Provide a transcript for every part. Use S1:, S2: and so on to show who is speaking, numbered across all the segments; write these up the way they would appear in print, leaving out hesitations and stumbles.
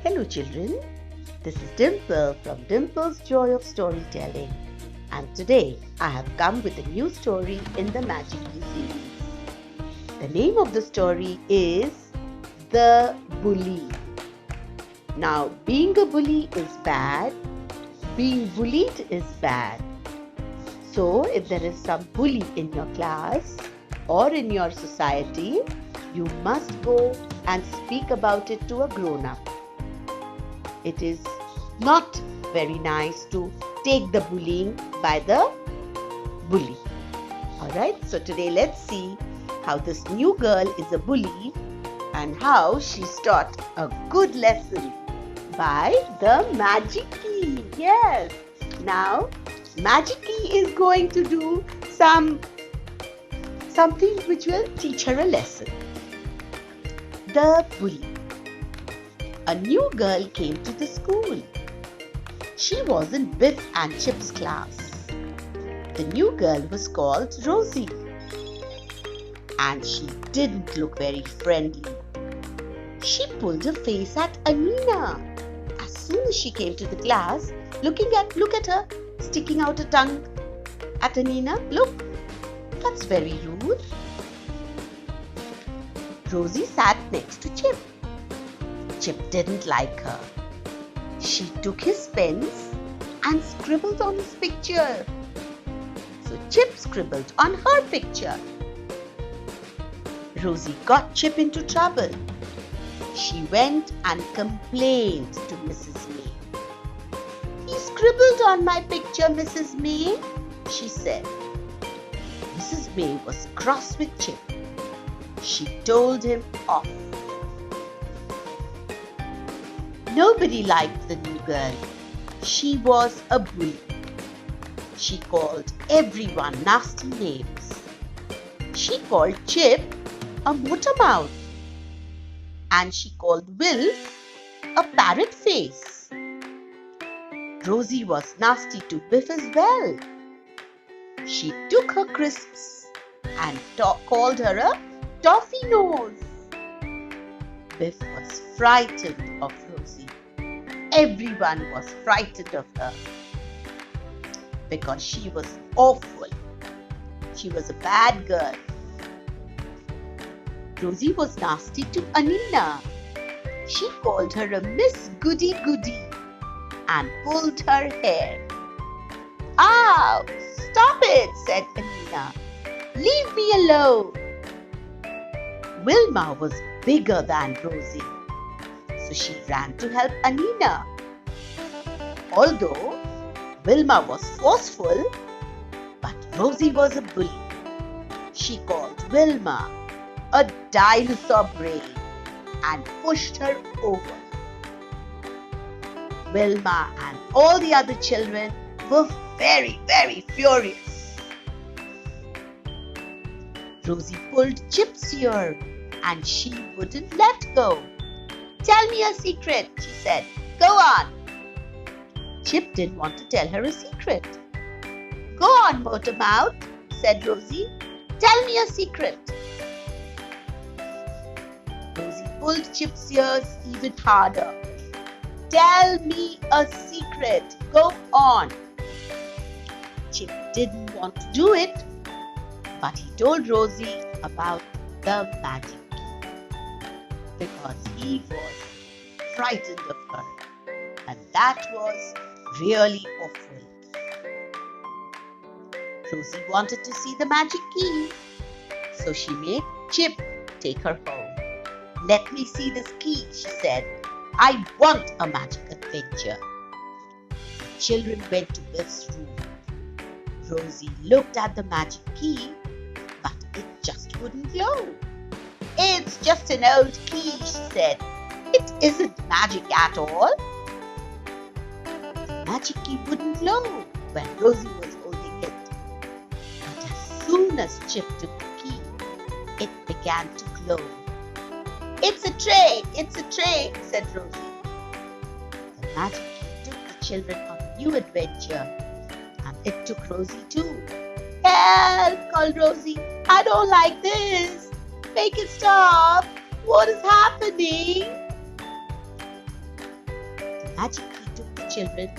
S1: Hello children, this is Dimple from Dimple's Joy of Storytelling, and today I have come with a new story in the Magic Key series. The name of the story is The Bully. Now, being a bully is bad, being bullied is bad. So, if there is some bully in your class or in your society, you must go and speak about it to a grown-up. It is not very nice to take the bullying by the bully. Alright, so today let's see how this new girl is a bully and how she's taught a good lesson by the Magic Key. Yes, now Magic Key is going to do something which will teach her a lesson. The bully. A new girl came to the school. She was in Biff and Chip's class. The new girl was called Rosie, and she didn't look very friendly. She pulled her face at Anina. As soon as she came to the class, look at her, sticking out her tongue at Anina. Look, that's very rude. Rosie sat next to Chip. Chip didn't like her. She took his pens and scribbled on his picture. So Chip scribbled on her picture. Rosie got Chip into trouble. She went and complained to Mrs. May. "He scribbled on my picture, Mrs. May," she said. Mrs. May was cross with Chip. She told him off. Nobody liked the new girl. She was a bully. She called everyone nasty names. She called Chip a motor mouth. And she called Wilf a parrot face. Rosie was nasty to Biff as well. She took her crisps and called her a toffee nose. Biff was frightened of Rosie. Everyone was frightened of her because she was awful. She was a bad girl. Rosie was nasty to Anina. She called her a Miss Goody Goody and pulled her hair. "Ow! Stop it," said Anina. "Leave me alone." Wilma was bigger than Rosie, so she ran to help Anina. Although Wilma was forceful, but Rosie was a bully. She called Wilma a dinosaur brain and pushed her over. Wilma and all the other children were very, very furious. Rosie pulled Chip's ear and she wouldn't let go. "Tell me a secret," she said. "Go on." Chip didn't want to tell her a secret. "Go on, Motormouth," said Rosie. "Tell me a secret." Rosie pulled Chip's ears even harder. "Tell me a secret. Go on." Chip didn't want to do it, but he told Rosie about the Magic Key because he was frightened of her, and that was really awful. Rosie wanted to see the Magic Key, so she made Chip take her home. "Let me see this key," she said. "I want a magic adventure." The children went to Biff's room. Rosie looked at the magic key, but it just wouldn't glow. "It's just an old key," she said. "It isn't magic at all." The magic key wouldn't glow when Rosie was holding it. But as soon as Chip took the key, it began to glow. "It's a train," said Rosie. The magic key took the children on a new adventure, and it took Rosie too. "Help!" called Rosie. "I don't like this. Make it stop. What is happening?" magic key took the children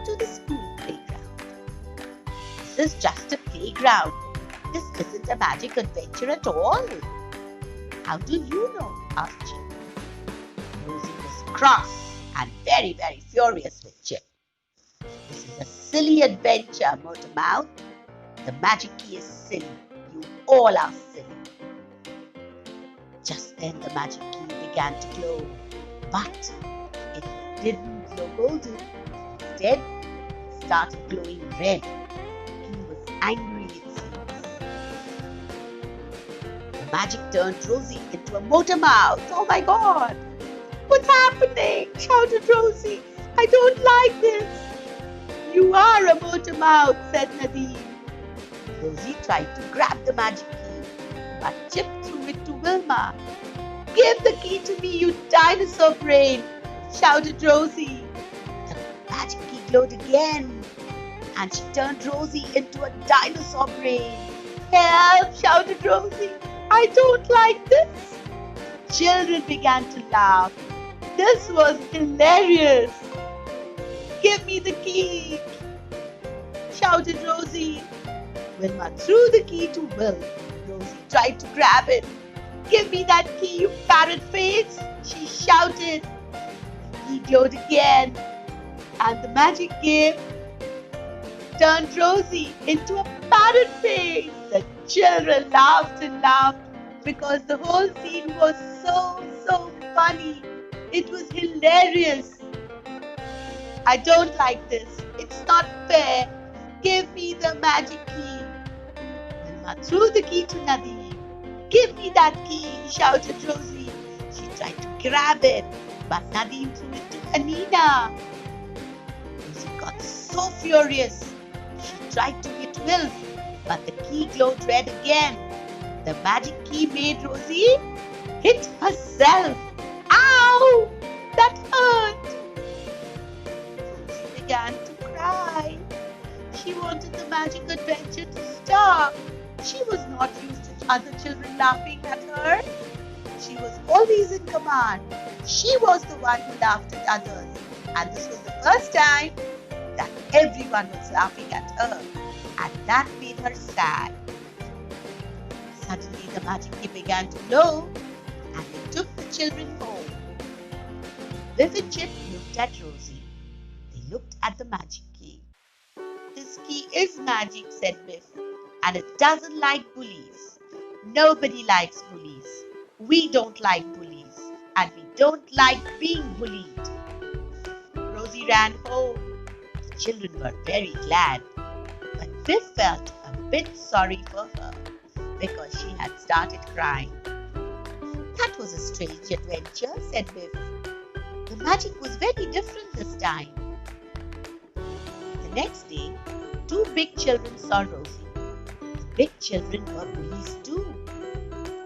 S1: to the school playground. This is just a playground. This isn't a magic adventure at all. How do you know? Asked Chip. Rosie was cross and very, very furious with Chip. This is a silly adventure, Motormouth. The magic key is silly. You all are silly. Just then the magic key began to glow, but it didn't glow golden. Instead, it started glowing red. He was angry, it seems. The magic turned Rosie into a Motormouth. Oh my God! What's happening? Shouted Rosie. I don't like this. You are a Motormouth, said Nadeem. Rosie tried to grab the magic key, but Chip threw it to Wilma. Give the key to me, you dinosaur brain, shouted Rosie. The magic key glowed again, and she turned Rosie into a dinosaur brain. Help, shouted Rosie. I don't like this. Children began to laugh. This was hilarious. Give me the key, shouted Rosie. Wilma threw the key to Will. Rosie tried to grab it. Give me that key, you parrot face, she shouted. The key glowed again, and the magic game turned Rosie into a parrot face. The children laughed and laughed because the whole scene was so funny. It was hilarious. I don't like this. It's not fair. Give me the magic key. Wilma threw the key to Nadeem. Give me that key, shouted Rosie. She tried to grab it, but Nadeem threw it to Anina. Rosie got so furious. She tried to hit Will, but the key glowed red again. The magic key made Rosie hit herself. Ow! That hurt! Rosie began to cry. She wanted the magic adventure to stop. She was not used to other children laughing at her. She was always in command. She was the one who laughed at others. And this was the first time that everyone was laughing at her. And that made her sad. Suddenly the magic key began to glow, and they took the children home. Biff and Chip looked at Rosie. They looked at the magic key. This key is magic, said Biff, and it doesn't like bullies. Nobody likes bullies. We don't like bullies, and we don't like being bullied. Rosie ran home. The children were very glad, but Biff felt a bit sorry for her because she had started crying. That was a strange adventure, said Biff. The magic was very different this time. The next day, two big children saw Rosie. The big children were bullies too.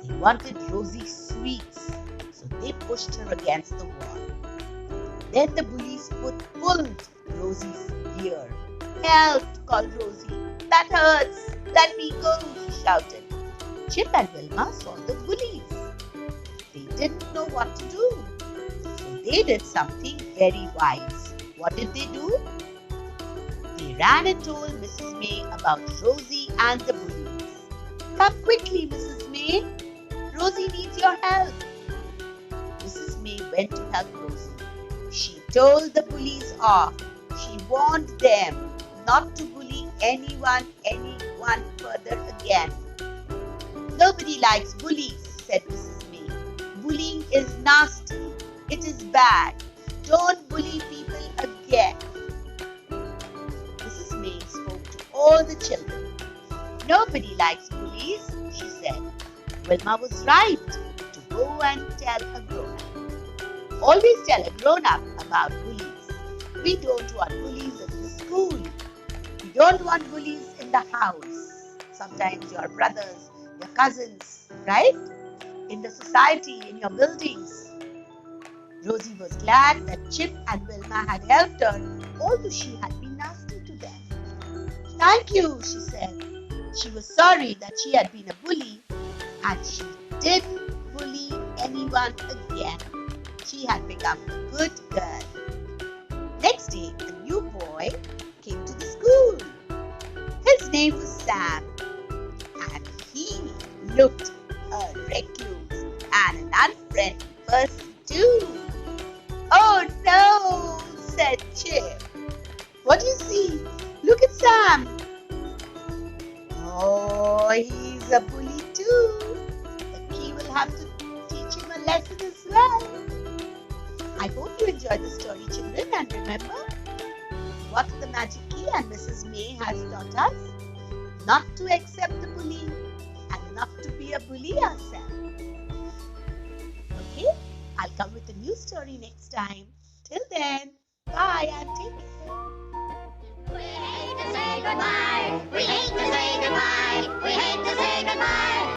S1: They wanted Rosie's sweets, so they pushed her against the wall. Then the bullies pulled Rosie's ear. Help, called Rosie. That hurts. Let me go, she shouted. Chip and Wilma saw the bullies. They didn't know what to do. So they did something very wise. What did they do? They ran and told Mrs. May about Rosie and the bullies. Come quickly, Mrs. May. Rosie needs your help. Mrs. May went to help Rosie. She told the bullies off. She warned them not to bully anyone further again. Nobody likes bullies, said Mrs. May. Bullying is nasty. It is bad. Don't bully people again. Mrs. May spoke to all the children. Nobody likes bullies, she said. Wilma was right to go and tell a grown-up. Always tell a grown-up about bullies. We don't want bullies in the school. We don't want bullies in the house. Sometimes your brothers, your cousins, right? In the society, in your buildings. Rosie was glad that Chip and Wilma had helped her, although she had been nasty to them. Thank you, she said. She was sorry that she had been a bully, and she didn't bully anyone again. She had become a good girl. Next day, a new boy came to the school. His name was Sam, and he looked a recluse and an unfriendly person too. "Oh no," said Chip. "What do you see? Look at Sam." "Oh, he's a bully too. The key will have to teach him a lesson as well." I hope you enjoyed the story, children, and remember what the magic key and Mrs. May has taught us: not to accept the bullying and not to be a bully ourselves. Okay, I'll come with a new story next time. Till then, bye and take care.
S2: We hate to say goodbye. We hate to say goodbye. We hate to say goodbye.